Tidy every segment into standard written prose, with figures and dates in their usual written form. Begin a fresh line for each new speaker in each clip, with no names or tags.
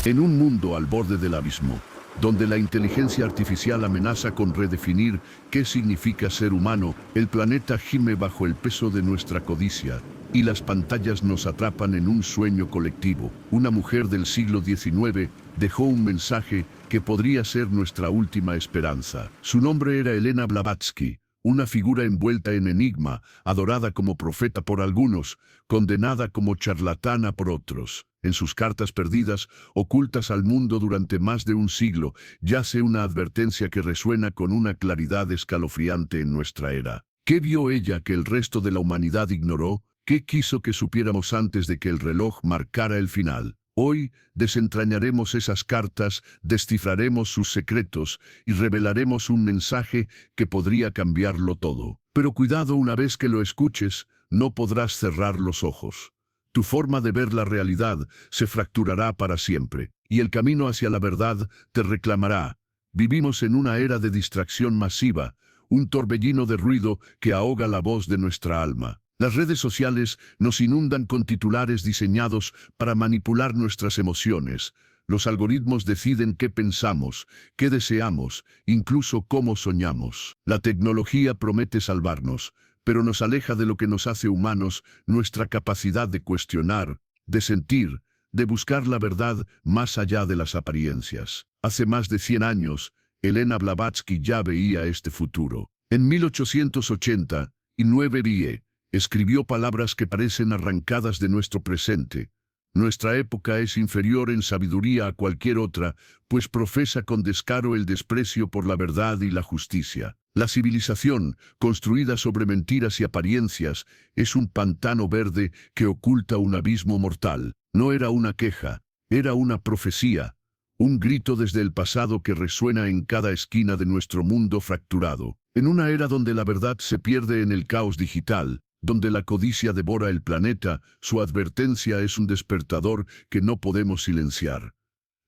En un mundo al borde del abismo, donde la inteligencia artificial amenaza con redefinir qué significa ser humano, el planeta gime bajo el peso de nuestra codicia, y las pantallas nos atrapan en un sueño colectivo. Una mujer del siglo XIX dejó un mensaje que podría ser nuestra última esperanza. Su nombre era Elena Blavatsky, una figura envuelta en enigma, adorada como profeta por algunos, condenada como charlatana por otros. En sus cartas perdidas, ocultas al mundo durante más de un siglo, yace una advertencia que resuena con una claridad escalofriante en nuestra era. ¿Qué vio ella que el resto de la humanidad ignoró? ¿Qué quiso que supiéramos antes de que el reloj marcara el final? Hoy desentrañaremos esas cartas, descifraremos sus secretos y revelaremos un mensaje que podría cambiarlo todo. Pero cuidado, una vez que lo escuches, no podrás cerrar los ojos. Tu forma de ver la realidad se fracturará para siempre, y el camino hacia la verdad te reclamará. Vivimos en una era de distracción masiva, un torbellino de ruido que ahoga la voz de nuestra alma. Las redes sociales nos inundan con titulares diseñados para manipular nuestras emociones. Los algoritmos deciden qué pensamos, qué deseamos, incluso cómo soñamos. La tecnología promete salvarnos, pero nos aleja de lo que nos hace humanos, nuestra capacidad de cuestionar, de sentir, de buscar la verdad más allá de las apariencias. Hace más de 100 años, Elena Blavatsky ya veía este futuro. En 1889 escribió palabras que parecen arrancadas de nuestro presente. Nuestra época es inferior en sabiduría a cualquier otra, pues profesa con descaro el desprecio por la verdad y la justicia. La civilización, construida sobre mentiras y apariencias, es un pantano verde que oculta un abismo mortal. No era una queja, era una profecía, un grito desde el pasado que resuena en cada esquina de nuestro mundo fracturado. En una era donde la verdad se pierde en el caos digital, donde la codicia devora el planeta, su advertencia es un despertador que no podemos silenciar.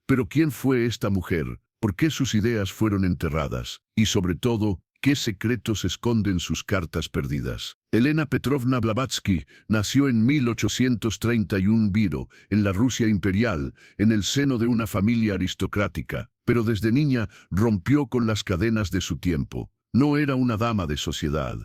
Pero ¿quién fue esta mujer? ¿Por qué sus ideas fueron enterradas? Y sobre todo, ¿qué secretos esconden sus cartas perdidas? Elena Petrovna Blavatsky nació en 1831 Viro, en la Rusia imperial, en el seno de una familia aristocrática, pero desde niña rompió con las cadenas de su tiempo. No era una dama de sociedad.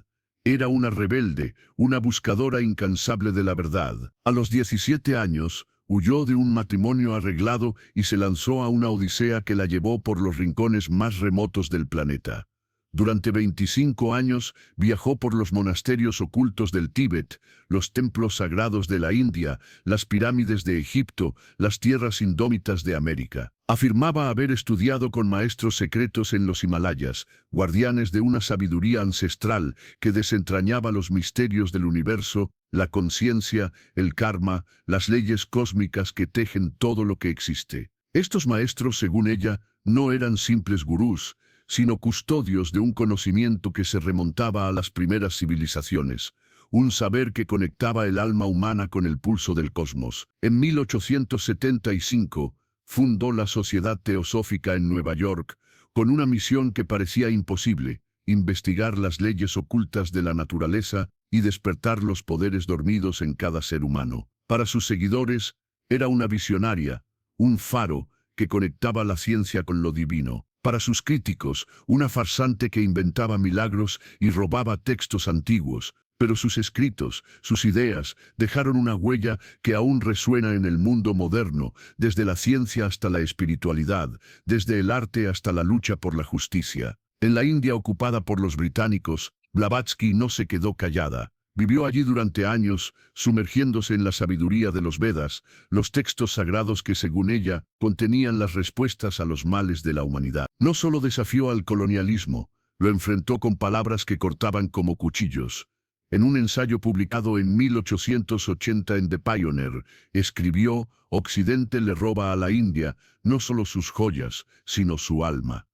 Era una rebelde, una buscadora incansable de la verdad. A los 17 años, huyó de un matrimonio arreglado y se lanzó a una odisea que la llevó por los rincones más remotos del planeta. Durante 25 años viajó por los monasterios ocultos del Tíbet, los templos sagrados de la India, las pirámides de Egipto, las tierras indómitas de América. Afirmaba haber estudiado con maestros secretos en los Himalayas, guardianes de una sabiduría ancestral que desentrañaba los misterios del universo, la conciencia, el karma, las leyes cósmicas que tejen todo lo que existe. Estos maestros, según ella, no eran simples gurús, sino custodios de un conocimiento que se remontaba a las primeras civilizaciones, un saber que conectaba el alma humana con el pulso del cosmos. En 1875, fundó la Sociedad Teosófica en Nueva York, con una misión que parecía imposible: investigar las leyes ocultas de la naturaleza y despertar los poderes dormidos en cada ser humano. Para sus seguidores, era una visionaria, un faro que conectaba la ciencia con lo divino. Para sus críticos, una farsante que inventaba milagros y robaba textos antiguos, pero sus escritos, sus ideas, dejaron una huella que aún resuena en el mundo moderno, desde la ciencia hasta la espiritualidad, desde el arte hasta la lucha por la justicia. En la India ocupada por los británicos, Blavatsky no se quedó callada. Vivió allí durante años, sumergiéndose en la sabiduría de los Vedas, los textos sagrados que, según ella, contenían las respuestas a los males de la humanidad. No solo desafió al colonialismo, lo enfrentó con palabras que cortaban como cuchillos. En un ensayo publicado en 1880 en The Pioneer, escribió: «Occidente le roba a la India no solo sus joyas, sino su alma.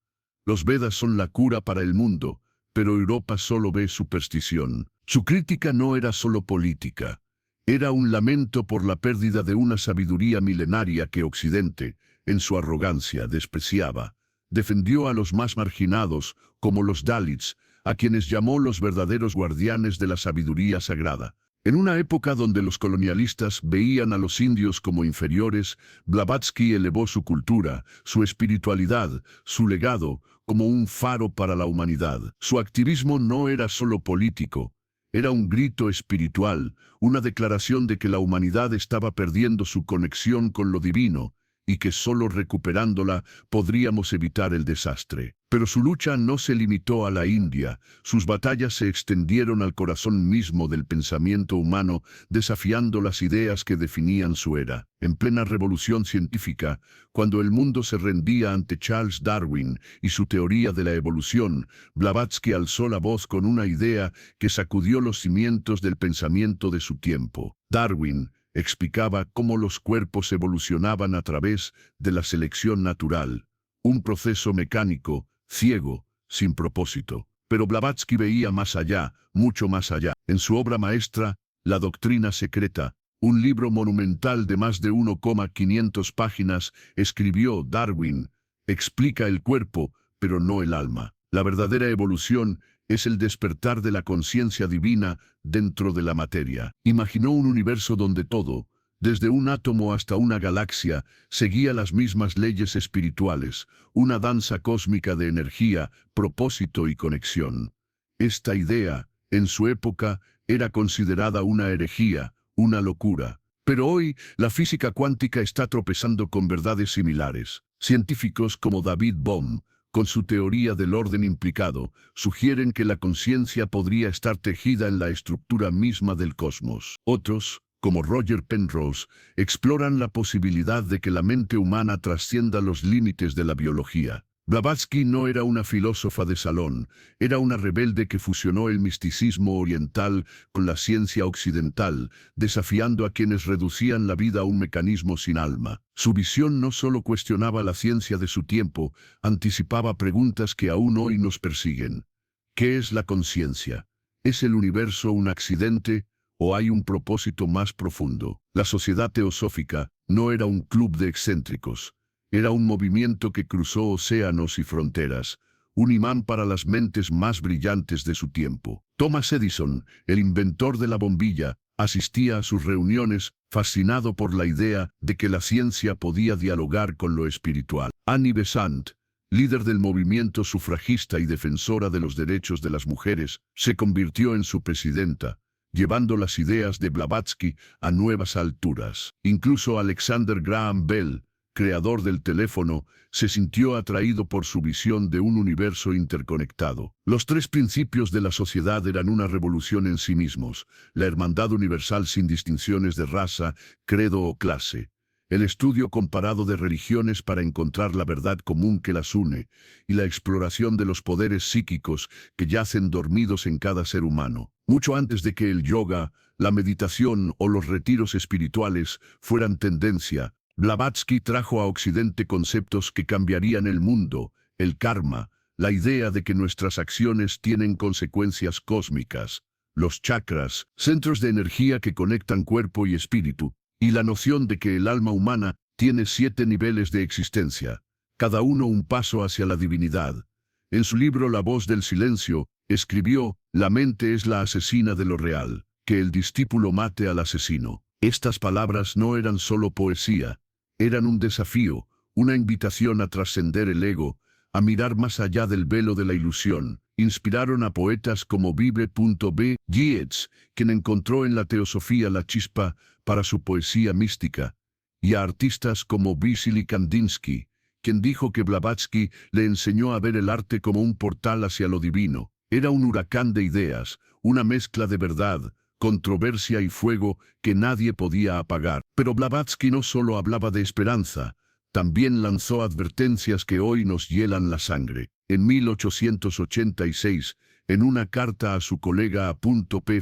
Los Vedas son la cura para el mundo, pero Europa solo ve superstición». Su crítica no era solo política, era un lamento por la pérdida de una sabiduría milenaria que Occidente, en su arrogancia, despreciaba. Defendió a los más marginados, como los Dalits, a quienes llamó los verdaderos guardianes de la sabiduría sagrada. En una época donde los colonialistas veían a los indios como inferiores, Blavatsky elevó su cultura, su espiritualidad, su legado, como un faro para la humanidad. Su activismo no era solo político, era un grito espiritual, una declaración de que la humanidad estaba perdiendo su conexión con lo divino, y que solo recuperándola podríamos evitar el desastre. Pero su lucha no se limitó a la India, sus batallas se extendieron al corazón mismo del pensamiento humano, desafiando las ideas que definían su era. En plena revolución científica, cuando el mundo se rendía ante Charles Darwin y su teoría de la evolución, Blavatsky alzó la voz con una idea que sacudió los cimientos del pensamiento de su tiempo. Darwin explicaba cómo los cuerpos evolucionaban a través de la selección natural, un proceso mecánico, ciego, sin propósito. Pero Blavatsky veía más allá, mucho más allá. En su obra maestra, La doctrina secreta, un libro monumental de más de 1,500 páginas, escribió: Darwin explica el cuerpo, pero no el alma. La verdadera evolución es el despertar de la conciencia divina dentro de la materia. Imaginó un universo donde todo, desde un átomo hasta una galaxia, seguía las mismas leyes espirituales, una danza cósmica de energía, propósito y conexión. Esta idea, en su época, era considerada una herejía, una locura. Pero hoy, la física cuántica está tropezando con verdades similares. Científicos como David Bohm, con su teoría del orden implicado, sugieren que la conciencia podría estar tejida en la estructura misma del cosmos. Otros, como Roger Penrose, exploran la posibilidad de que la mente humana trascienda los límites de la biología. Blavatsky no era una filósofa de salón, era una rebelde que fusionó el misticismo oriental con la ciencia occidental, desafiando a quienes reducían la vida a un mecanismo sin alma. Su visión no solo cuestionaba la ciencia de su tiempo, anticipaba preguntas que aún hoy nos persiguen. ¿Qué es la conciencia? ¿Es el universo un accidente o hay un propósito más profundo? La sociedad teosófica no era un club de excéntricos. Era un movimiento que cruzó océanos y fronteras, un imán para las mentes más brillantes de su tiempo. Thomas Edison, el inventor de la bombilla, asistía a sus reuniones fascinado por la idea de que la ciencia podía dialogar con lo espiritual. Annie Besant, líder del movimiento sufragista y defensora de los derechos de las mujeres, se convirtió en su presidenta, llevando las ideas de Blavatsky a nuevas alturas. Incluso Alexander Graham Bell, creador del teléfono, se sintió atraído por su visión de un universo interconectado. Los tres principios de la sociedad eran una revolución en sí mismos: la hermandad universal sin distinciones de raza, credo o clase, el estudio comparado de religiones para encontrar la verdad común que las une, y la exploración de los poderes psíquicos que yacen dormidos en cada ser humano. Mucho antes de que el yoga, la meditación o los retiros espirituales fueran tendencia, Blavatsky trajo a Occidente conceptos que cambiarían el mundo: el karma, la idea de que nuestras acciones tienen consecuencias cósmicas, los chakras, centros de energía que conectan cuerpo y espíritu, y la noción de que el alma humana tiene 7 niveles de existencia, cada uno un paso hacia la divinidad. En su libro La voz del silencio, escribió: la mente es la asesina de lo real, que el discípulo mate al asesino. Estas palabras no eran solo poesía, eran un desafío, una invitación a trascender el ego, a mirar más allá del velo de la ilusión. Inspiraron a poetas como Vibre.B. Yeats, quien encontró en la teosofía la chispa para su poesía mística, y a artistas como Vasily Kandinsky, quien dijo que Blavatsky le enseñó a ver el arte como un portal hacia lo divino. Era un huracán de ideas, una mezcla de verdad, controversia y fuego que nadie podía apagar. Pero Blavatsky no solo hablaba de esperanza, también lanzó advertencias que hoy nos hielan la sangre. En 1886, en una carta a su colega A.P.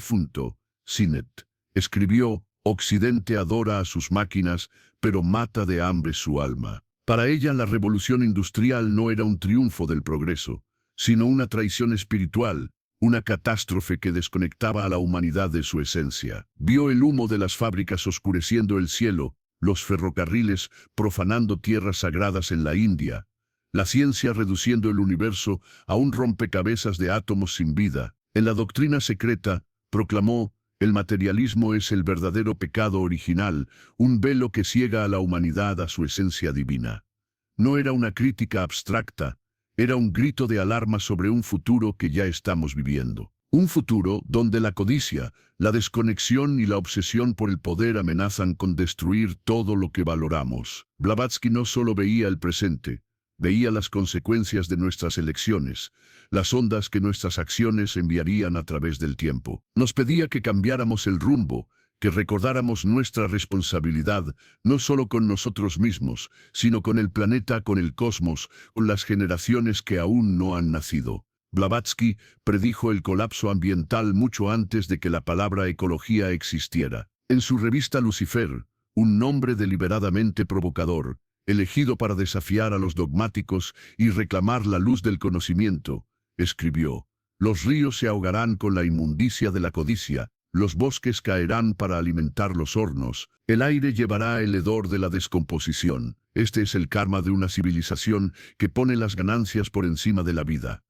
Sinnett, escribió: Occidente adora a sus máquinas, pero mata de hambre su alma. Para ella, la revolución industrial no era un triunfo del progreso, sino una traición espiritual, una catástrofe que desconectaba a la humanidad de su esencia. Vio el humo de las fábricas oscureciendo el cielo, los ferrocarriles profanando tierras sagradas en la India, la ciencia reduciendo el universo a un rompecabezas de átomos sin vida. En la doctrina secreta, proclamó: El materialismo es el verdadero pecado original, un velo que ciega a la humanidad a su esencia divina. No era una crítica abstracta, era un grito de alarma sobre un futuro que ya estamos viviendo. Un futuro donde la codicia, la desconexión y la obsesión por el poder amenazan con destruir todo lo que valoramos. Blavatsky no solo veía el presente, veía las consecuencias de nuestras elecciones, las ondas que nuestras acciones enviarían a través del tiempo. Nos pedía que cambiáramos el rumbo, que recordáramos nuestra responsabilidad, no solo con nosotros mismos, sino con el planeta, con el cosmos, con las generaciones que aún no han nacido. Blavatsky predijo el colapso ambiental mucho antes de que la palabra ecología existiera. En su revista Lucifer, un nombre deliberadamente provocador, elegido para desafiar a los dogmáticos y reclamar la luz del conocimiento, escribió: «Los ríos se ahogarán con la inmundicia de la codicia, los bosques caerán para alimentar los hornos, el aire llevará el hedor de la descomposición. Este es el karma de una civilización que pone las ganancias por encima de la vida».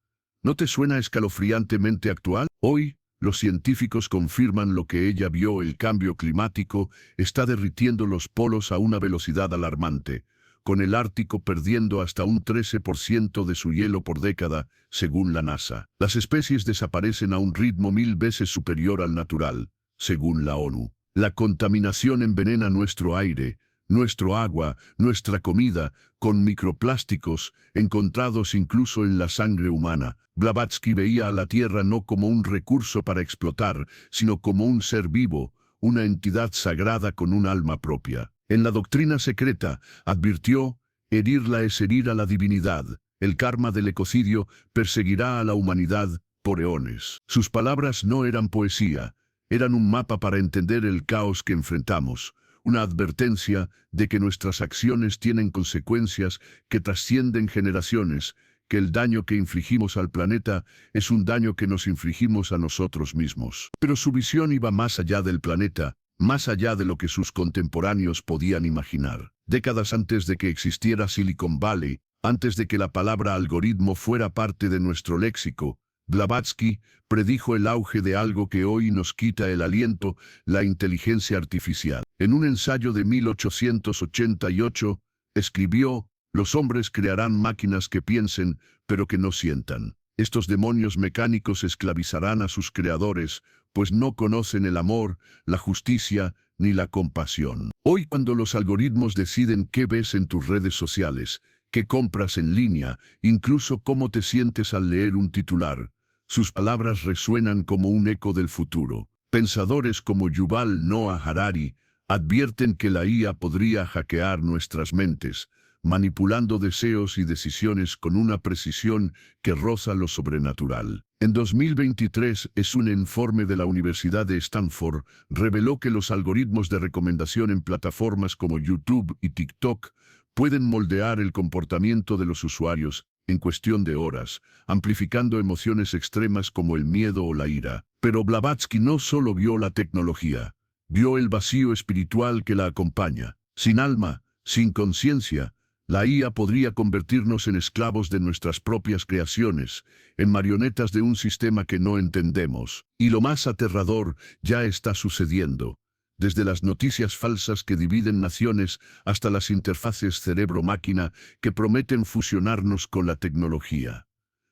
¿No te suena escalofriantemente actual? Hoy, los científicos confirman lo que ella vio: el cambio climático está derritiendo los polos a una velocidad alarmante, con el Ártico perdiendo hasta un 13% de su hielo por década, según la NASA. Las especies desaparecen a un ritmo 1000 veces superior al natural, según la ONU. La contaminación envenena nuestro aire, nuestro agua, nuestra comida, con microplásticos, encontrados incluso en la sangre humana. Blavatsky veía a la Tierra no como un recurso para explotar, sino como un ser vivo, una entidad sagrada con un alma propia. En la doctrina secreta, advirtió: herirla es herir a la divinidad. El karma del ecocidio perseguirá a la humanidad por eones. Sus palabras no eran poesía, eran un mapa para entender el caos que enfrentamos, una advertencia de que nuestras acciones tienen consecuencias que trascienden generaciones, que el daño que infligimos al planeta es un daño que nos infligimos a nosotros mismos. Pero su visión iba más allá del planeta, más allá de lo que sus contemporáneos podían imaginar. Décadas antes de que existiera Silicon Valley, antes de que la palabra algoritmo fuera parte de nuestro léxico, Blavatsky predijo el auge de algo que hoy nos quita el aliento: la inteligencia artificial. En un ensayo de 1888, escribió: «Los hombres crearán máquinas que piensen, pero que no sientan. Estos demonios mecánicos esclavizarán a sus creadores, pues no conocen el amor, la justicia, ni la compasión». Hoy, cuando los algoritmos deciden qué ves en tus redes sociales, qué compras en línea, incluso cómo te sientes al leer un titular, sus palabras resuenan como un eco del futuro. Pensadores como Yuval Noah Harari advierten que la IA podría hackear nuestras mentes, manipulando deseos y decisiones con una precisión que roza lo sobrenatural. En 2023, un informe de la Universidad de Stanford reveló que los algoritmos de recomendación en plataformas como YouTube y TikTok pueden moldear el comportamiento de los usuarios en cuestión de horas, amplificando emociones extremas como el miedo o la ira. Pero Blavatsky no solo vio la tecnología, vio el vacío espiritual que la acompaña. Sin alma, sin conciencia, la IA podría convertirnos en esclavos de nuestras propias creaciones, en marionetas de un sistema que no entendemos. Y lo más aterrador ya está sucediendo. Desde las noticias falsas que dividen naciones hasta las interfaces cerebro-máquina que prometen fusionarnos con la tecnología.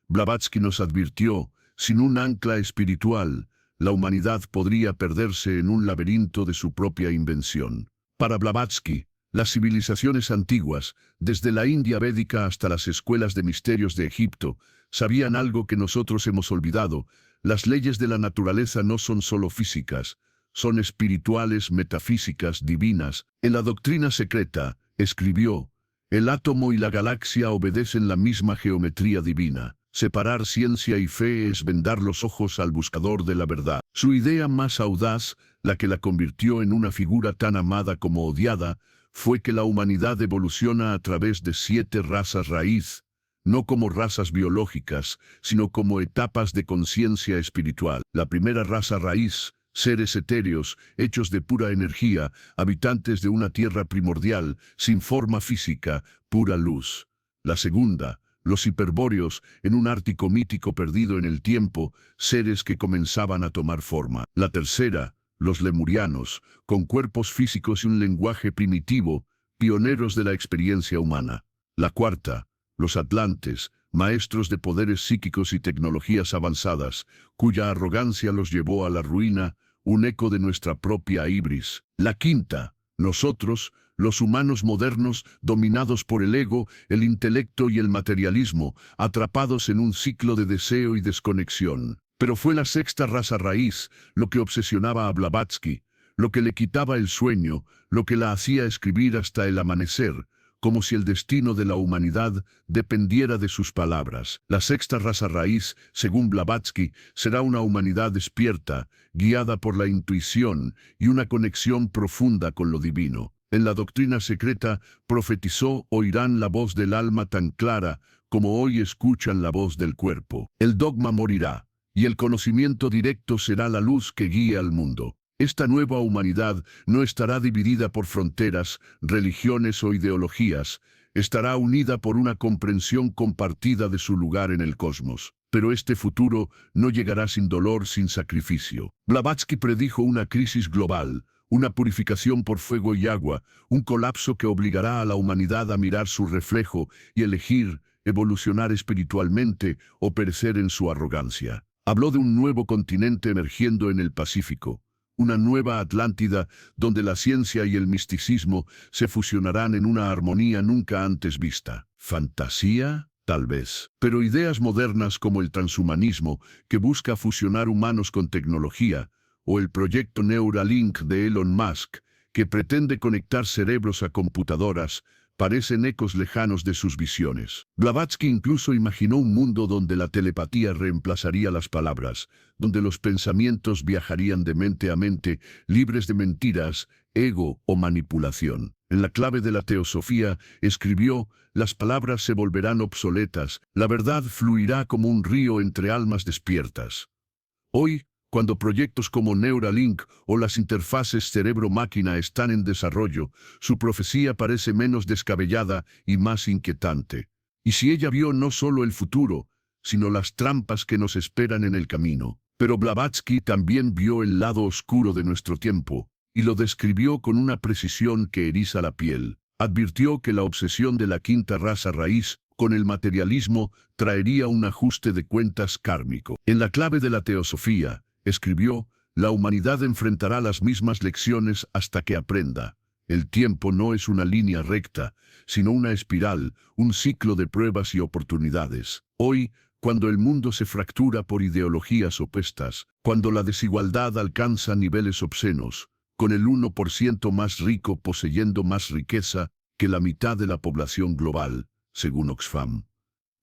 Blavatsky nos advirtió: sin un ancla espiritual, la humanidad podría perderse en un laberinto de su propia invención. Para Blavatsky, las civilizaciones antiguas, desde la India védica hasta las escuelas de misterios de Egipto, sabían algo que nosotros hemos olvidado: las leyes de la naturaleza no son solo físicas, son espirituales, metafísicas, divinas. En la doctrina secreta, escribió: el átomo y la galaxia obedecen la misma geometría divina. Separar ciencia y fe es vendar los ojos al buscador de la verdad. Su idea más audaz, la que la convirtió en una figura tan amada como odiada, fue que la humanidad evoluciona a través de 7 razas raíz, no como razas biológicas, sino como etapas de conciencia espiritual. La primera raza raíz, seres etéreos, hechos de pura energía, habitantes de una tierra primordial, sin forma física, pura luz. La segunda, los hiperbóreos, en un Ártico mítico perdido en el tiempo, seres que comenzaban a tomar forma. La tercera, los lemurianos, con cuerpos físicos y un lenguaje primitivo, pioneros de la experiencia humana. La cuarta, los atlantes, maestros de poderes psíquicos y tecnologías avanzadas, cuya arrogancia los llevó a la ruina, un eco de nuestra propia ibris. La quinta, nosotros, los humanos modernos, dominados por el ego, el intelecto y el materialismo, atrapados en un ciclo de deseo y desconexión. Pero fue la sexta raza raíz lo que obsesionaba a Blavatsky, lo que le quitaba el sueño, lo que la hacía escribir hasta el amanecer, como si el destino de la humanidad dependiera de sus palabras. La sexta raza raíz, según Blavatsky, será una humanidad despierta, guiada por la intuición y una conexión profunda con lo divino. En la doctrina secreta profetizó: oirán la voz del alma tan clara como hoy escuchan la voz del cuerpo. El dogma morirá, y el conocimiento directo será la luz que guíe al mundo. Esta nueva humanidad no estará dividida por fronteras, religiones o ideologías, estará unida por una comprensión compartida de su lugar en el cosmos. Pero este futuro no llegará sin dolor, sin sacrificio. Blavatsky predijo una crisis global, una purificación por fuego y agua, un colapso que obligará a la humanidad a mirar su reflejo y elegir evolucionar espiritualmente o perecer en su arrogancia. Habló de un nuevo continente emergiendo en el Pacífico, una nueva Atlántida donde la ciencia y el misticismo se fusionarán en una armonía nunca antes vista. ¿Fantasía? Tal vez. Pero ideas modernas como el transhumanismo, que busca fusionar humanos con tecnología, o el proyecto Neuralink de Elon Musk, que pretende conectar cerebros a computadoras, parecen ecos lejanos de sus visiones. Blavatsky incluso imaginó un mundo donde la telepatía reemplazaría las palabras, donde los pensamientos viajarían de mente a mente, libres de mentiras, ego o manipulación. En la clave de la teosofía, escribió: las palabras se volverán obsoletas, la verdad fluirá como un río entre almas despiertas. Hoy, cuando proyectos como Neuralink o las interfaces cerebro-máquina están en desarrollo, su profecía parece menos descabellada y más inquietante. Y si ella vio no solo el futuro, sino las trampas que nos esperan en el camino. Pero Blavatsky también vio el lado oscuro de nuestro tiempo, y lo describió con una precisión que eriza la piel. Advirtió que la obsesión de la quinta raza raíz con el materialismo traería un ajuste de cuentas kármico. En la clave de la teosofía, escribió: la humanidad enfrentará las mismas lecciones hasta que aprenda. El tiempo no es una línea recta, sino una espiral, un ciclo de pruebas y oportunidades. Hoy, cuando el mundo se fractura por ideologías opuestas, cuando la desigualdad alcanza niveles obscenos, con el 1% más rico poseyendo más riqueza que la mitad de la población global, según Oxfam.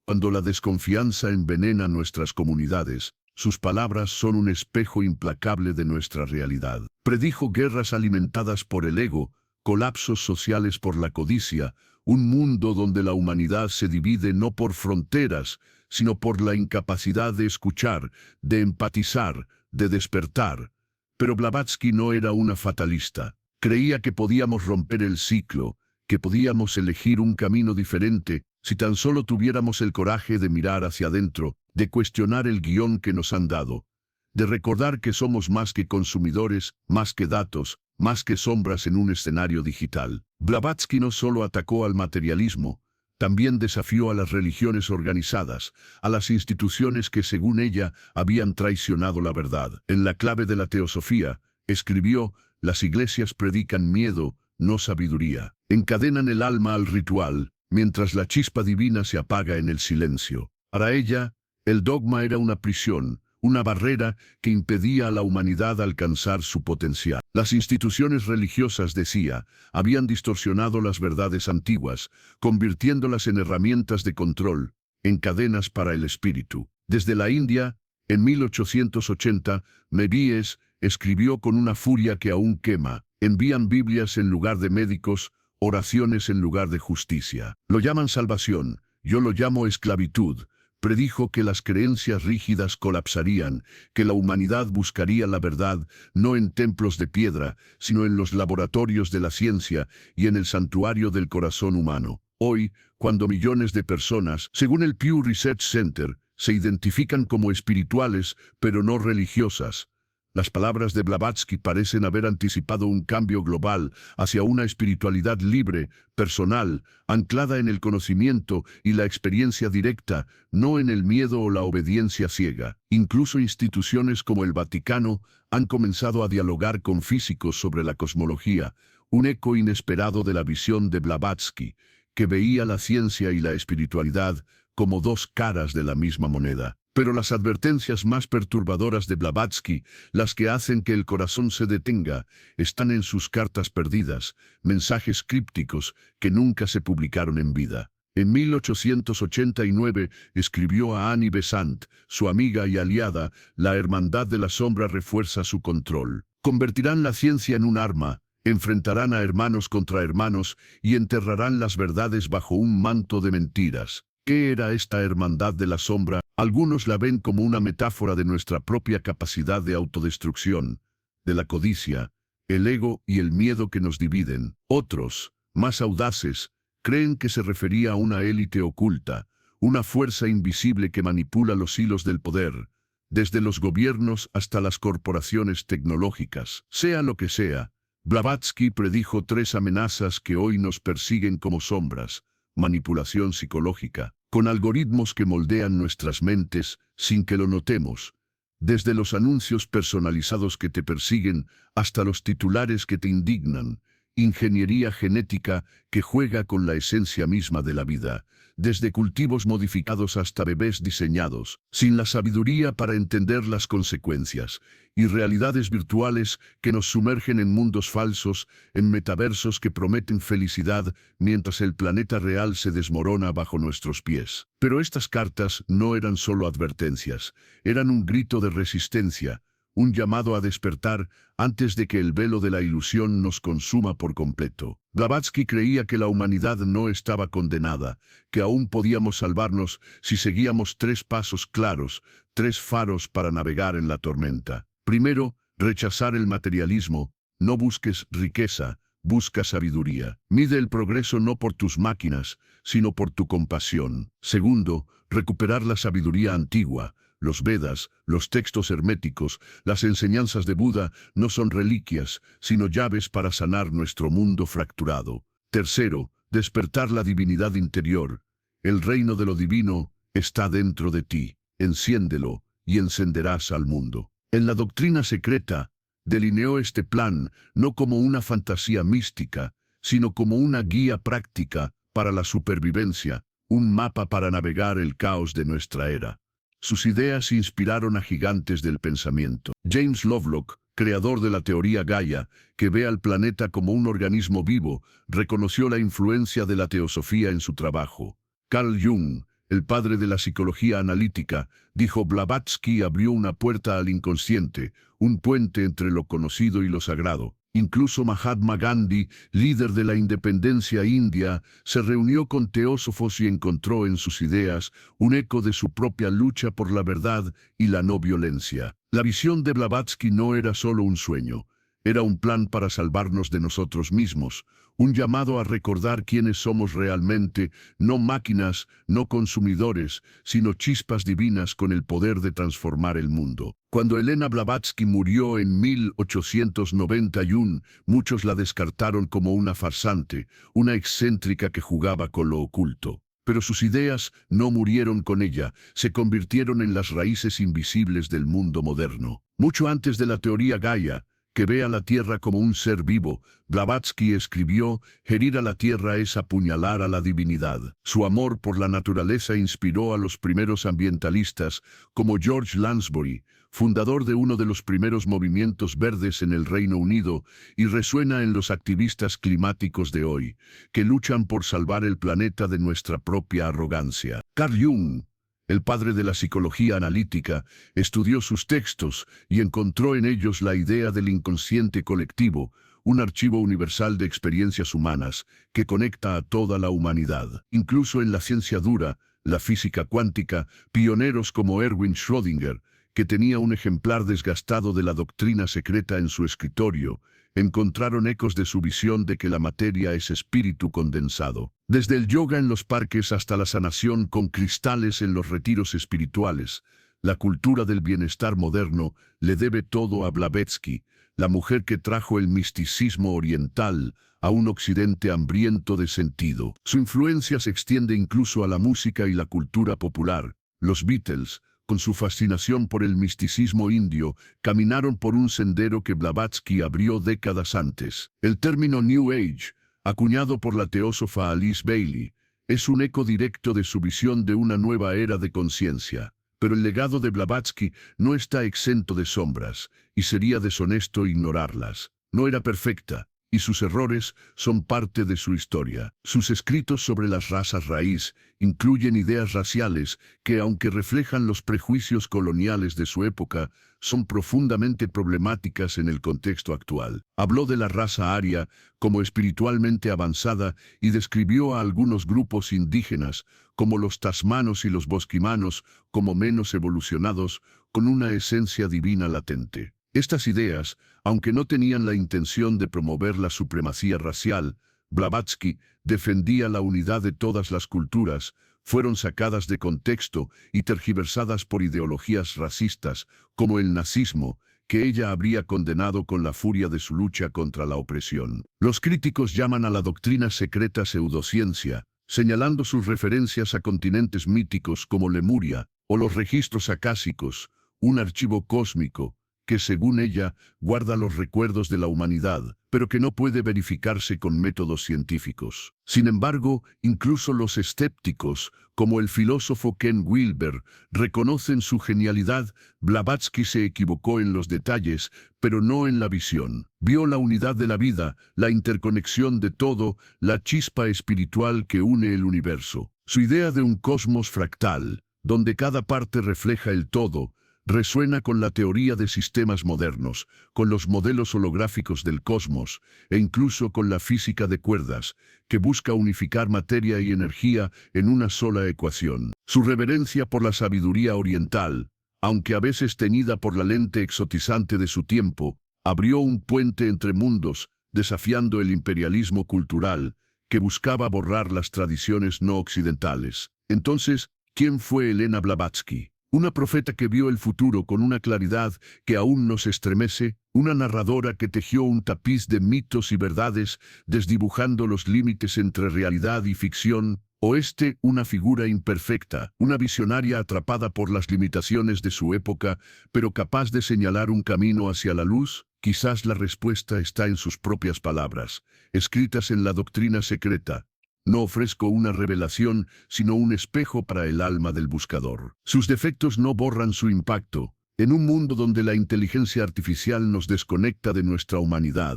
Cuando la desconfianza envenena nuestras comunidades, sus palabras son un espejo implacable de nuestra realidad. Predijo guerras alimentadas por el ego, colapsos sociales por la codicia, un mundo donde la humanidad se divide no por fronteras, sino por la incapacidad de escuchar, de empatizar, de despertar. Pero Blavatsky no era una fatalista. Creía que podíamos romper el ciclo, que podíamos elegir un camino diferente, si tan solo tuviéramos el coraje de mirar hacia adentro, de cuestionar el guión que nos han dado, de recordar que somos más que consumidores, más que datos, más que sombras en un escenario digital. Blavatsky no solo atacó al materialismo, también desafió a las religiones organizadas, a las instituciones que según ella habían traicionado la verdad. En la clave de la teosofía, escribió: las iglesias predican miedo, no sabiduría. Encadenan el alma al ritual, mientras la chispa divina se apaga en el silencio. Para ella, el dogma era una prisión, una barrera que impedía a la humanidad alcanzar su potencial. Las instituciones religiosas, decía, habían distorsionado las verdades antiguas, convirtiéndolas en herramientas de control, en cadenas para el espíritu. Desde la India, en 1880, Méliès escribió con una furia que aún quema: envían Biblias en lugar de médicos, oraciones en lugar de justicia. Lo llaman salvación, yo lo llamo esclavitud. Predijo que las creencias rígidas colapsarían, que la humanidad buscaría la verdad no en templos de piedra, sino en los laboratorios de la ciencia y en el santuario del corazón humano. Hoy, cuando millones de personas, según el Pew Research Center, se identifican como espirituales, pero no religiosas, Las palabras de Blavatsky parecen haber anticipado un cambio global hacia una espiritualidad libre, personal, anclada en el conocimiento y la experiencia directa, no en el miedo o la obediencia ciega. Incluso instituciones como el Vaticano han comenzado a dialogar con físicos sobre la cosmología, un eco inesperado de la visión de Blavatsky, que veía la ciencia y la espiritualidad como dos caras de la misma moneda. Pero las advertencias más perturbadoras de Blavatsky, las que hacen que el corazón se detenga, están en sus cartas perdidas, mensajes crípticos que nunca se publicaron en vida. En 1889 escribió a Annie Besant, su amiga y aliada: la hermandad de la sombra refuerza su control. Convertirán la ciencia en un arma, enfrentarán a hermanos contra hermanos y enterrarán las verdades bajo un manto de mentiras. ¿Qué era esta hermandad de la sombra? Algunos la ven como una metáfora de nuestra propia capacidad de autodestrucción, de la codicia, el ego y el miedo que nos dividen. Otros, más audaces, creen que se refería a una élite oculta, una fuerza invisible que manipula los hilos del poder, desde los gobiernos hasta las corporaciones tecnológicas. Sea lo que sea, Blavatsky predijo 3 amenazas que hoy nos persiguen como sombras: manipulación psicológica, con algoritmos que moldean nuestras mentes sin que lo notemos, desde los anuncios personalizados que te persiguen hasta los titulares que te indignan; ingeniería genética que juega con la esencia misma de la vida, desde cultivos modificados hasta bebés diseñados, sin la sabiduría para entender las consecuencias; y realidades virtuales que nos sumergen en mundos falsos, en metaversos que prometen felicidad mientras el planeta real se desmorona bajo nuestros pies. Pero estas cartas no eran solo advertencias, eran un grito de resistencia, un llamado a despertar antes de que el velo de la ilusión nos consuma por completo. Blavatsky creía que la humanidad no estaba condenada, que aún podíamos salvarnos si seguíamos 3 pasos claros, 3 faros para navegar en la tormenta. Primero, rechazar el materialismo. No busques riqueza, busca sabiduría. Mide el progreso no por tus máquinas, sino por tu compasión. Segundo, recuperar la sabiduría antigua. Los Vedas, los textos herméticos, las enseñanzas de Buda no son reliquias, sino llaves para sanar nuestro mundo fracturado. Tercero, despertar la divinidad interior. El reino de lo divino está dentro de ti. Enciéndelo y encenderás al mundo. En la doctrina secreta, delineó este plan no como una fantasía mística, sino como una guía práctica para la supervivencia, un mapa para navegar el caos de nuestra era. Sus ideas inspiraron a gigantes del pensamiento. James Lovelock, creador de la teoría Gaia, que ve al planeta como un organismo vivo, reconoció la influencia de la teosofía en su trabajo. Carl Jung, el padre de la psicología analítica, dijo: Blavatsky abrió una puerta al inconsciente, un puente entre lo conocido y lo sagrado. Incluso Mahatma Gandhi, líder de la independencia india, se reunió con teósofos y encontró en sus ideas un eco de su propia lucha por la verdad y la no violencia. La visión de Blavatsky no era solo un sueño, era un plan para salvarnos de nosotros mismos, un llamado a recordar quiénes somos realmente, no máquinas, no consumidores, sino chispas divinas con el poder de transformar el mundo. Cuando Elena Blavatsky murió en 1891, muchos la descartaron como una farsante, una excéntrica que jugaba con lo oculto. Pero sus ideas no murieron con ella, se convirtieron en las raíces invisibles del mundo moderno. Mucho antes de la teoría Gaia, que ve a la Tierra como un ser vivo, Blavatsky escribió: herir a la Tierra es apuñalar a la divinidad. Su amor por la naturaleza inspiró a los primeros ambientalistas, como George Lansbury, fundador de uno de los primeros movimientos verdes en el Reino Unido, y resuena en los activistas climáticos de hoy, que luchan por salvar el planeta de nuestra propia arrogancia. Carl Jung, el padre de la psicología analítica, estudió sus textos y encontró en ellos la idea del inconsciente colectivo, un archivo universal de experiencias humanas que conecta a toda la humanidad. Incluso en la ciencia dura, la física cuántica, pioneros como Erwin Schrödinger, que tenía un ejemplar desgastado de la doctrina secreta en su escritorio, encontraron ecos de su visión de que la materia es espíritu condensado. Desde el yoga en los parques hasta la sanación con cristales en los retiros espirituales, La cultura del bienestar moderno le debe todo a Blavatsky, la mujer que trajo el misticismo oriental a un occidente hambriento de sentido. Su influencia se extiende incluso a la música y la cultura popular. Los Beatles, con su fascinación por el misticismo indio, caminaron por un sendero que Blavatsky abrió décadas antes. El término New Age, acuñado por la teósofa Alice Bailey, es un eco directo de su visión de una nueva era de conciencia. Pero el legado de Blavatsky no está exento de sombras, y sería deshonesto ignorarlas. No era perfecta, y sus errores son parte de su historia. Sus escritos sobre las razas raíz incluyen ideas raciales que, aunque reflejan los prejuicios coloniales de su época, son profundamente problemáticas en el contexto actual. Habló de la raza aria como espiritualmente avanzada y describió a algunos grupos indígenas, como los tasmanos y los bosquimanos, como menos evolucionados, con una esencia divina latente. Estas ideas, aunque no tenían la intención de promover la supremacía racial, Blavatsky defendía la unidad de todas las culturas, fueron sacadas de contexto y tergiversadas por ideologías racistas, como el nazismo, que ella habría condenado con la furia de su lucha contra la opresión. Los críticos llaman a la doctrina secreta pseudociencia, señalando sus referencias a continentes míticos como Lemuria o los registros acásicos, un archivo cósmico, que según ella guarda los recuerdos de la humanidad, pero que no puede verificarse con métodos científicos. Sin embargo, incluso los escépticos, como el filósofo Ken Wilber, reconocen su genialidad. Blavatsky se equivocó en los detalles, pero no en la visión. Vio la unidad de la vida, la interconexión de todo, la chispa espiritual que une el universo. Su idea de un cosmos fractal, donde cada parte refleja el todo, resuena con la teoría de sistemas modernos, con los modelos holográficos del cosmos, e incluso con la física de cuerdas, que busca unificar materia y energía en una sola ecuación. Su reverencia por la sabiduría oriental, aunque a veces teñida por la lente exotizante de su tiempo, abrió un puente entre mundos, desafiando el imperialismo cultural, que buscaba borrar las tradiciones no occidentales. Entonces, ¿quién fue Elena Blavatsky? Una profeta que vio el futuro con una claridad que aún nos estremece, una narradora que tejió un tapiz de mitos y verdades, desdibujando los límites entre realidad y ficción, o una figura imperfecta, una visionaria atrapada por las limitaciones de su época, pero capaz de señalar un camino hacia la luz. Quizás la respuesta está en sus propias palabras, escritas en la doctrina secreta. No ofrezco una revelación, sino un espejo para el alma del buscador. Sus defectos no borran su impacto. En un mundo donde la inteligencia artificial nos desconecta de nuestra humanidad,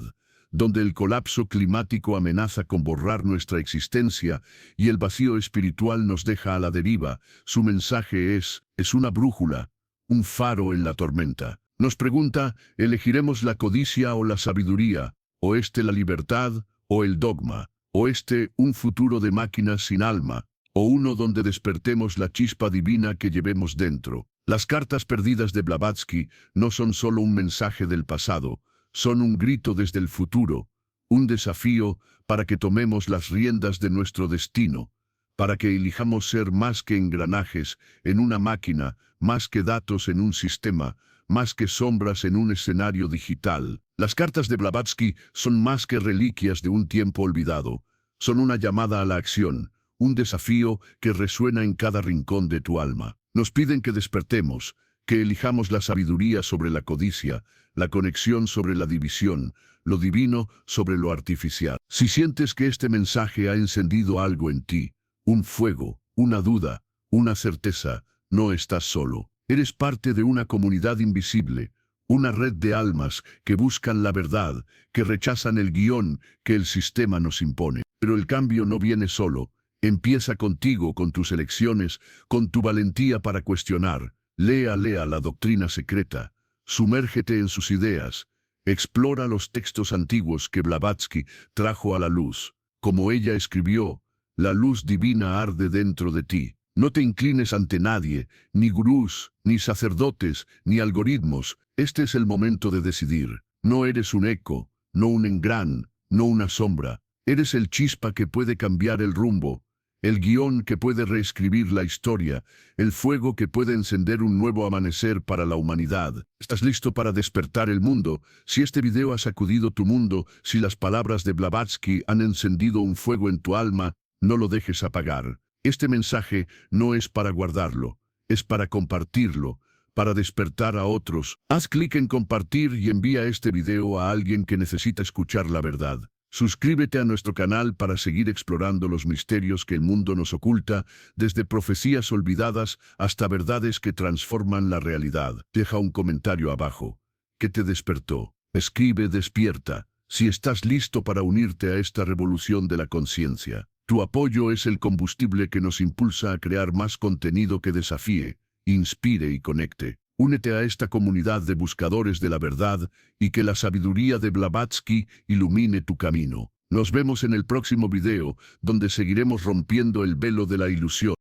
donde el colapso climático amenaza con borrar nuestra existencia y el vacío espiritual nos deja a la deriva, su mensaje es una brújula, un faro en la tormenta. Nos pregunta, ¿elegiremos la codicia o la sabiduría? ¿O la libertad o el dogma? ¿O un futuro de máquinas sin alma? ¿O uno donde despertemos la chispa divina que llevemos dentro? Las cartas perdidas de Blavatsky no son solo un mensaje del pasado, son un grito desde el futuro, un desafío para que tomemos las riendas de nuestro destino, para que elijamos ser más que engranajes en una máquina, más que datos en un sistema, más que sombras en un escenario digital. Las cartas de Blavatsky son más que reliquias de un tiempo olvidado. Son una llamada a la acción, un desafío que resuena en cada rincón de tu alma. Nos piden que despertemos, que elijamos la sabiduría sobre la codicia, la conexión sobre la división, lo divino sobre lo artificial. Si sientes que este mensaje ha encendido algo en ti, un fuego, una duda, una certeza, no estás solo. Eres parte de una comunidad invisible, una red de almas que buscan la verdad, que rechazan el guión que el sistema nos impone. Pero el cambio no viene solo, empieza contigo, con tus elecciones, con tu valentía para cuestionar. Lea la doctrina secreta, sumérgete en sus ideas, explora los textos antiguos que Blavatsky trajo a la luz. Como ella escribió, la luz divina arde dentro de ti. No te inclines ante nadie, ni gurús, ni sacerdotes, ni algoritmos. Este es el momento de decidir. No eres un eco, no un engrán, no una sombra. Eres el chispa que puede cambiar el rumbo. el guión que puede reescribir la historia, el fuego que puede encender un nuevo amanecer para la humanidad. ¿Estás listo para despertar el mundo? Si este video ha sacudido tu mundo, si las palabras de Blavatsky han encendido un fuego en tu alma, no lo dejes apagar. Este mensaje no es para guardarlo, es para compartirlo, para despertar a otros. Haz clic en compartir y envía este video a alguien que necesita escuchar la verdad. Suscríbete a nuestro canal para seguir explorando los misterios que el mundo nos oculta, desde profecías olvidadas hasta verdades que transforman la realidad. Deja un comentario abajo. ¿Qué te despertó? Escribe despierta, si estás listo para unirte a esta revolución de la conciencia. Tu apoyo es el combustible que nos impulsa a crear más contenido que desafíe, inspire y conecte. Únete a esta comunidad de buscadores de la verdad y que la sabiduría de Blavatsky ilumine tu camino. Nos vemos en el próximo video, donde seguiremos rompiendo el velo de la ilusión.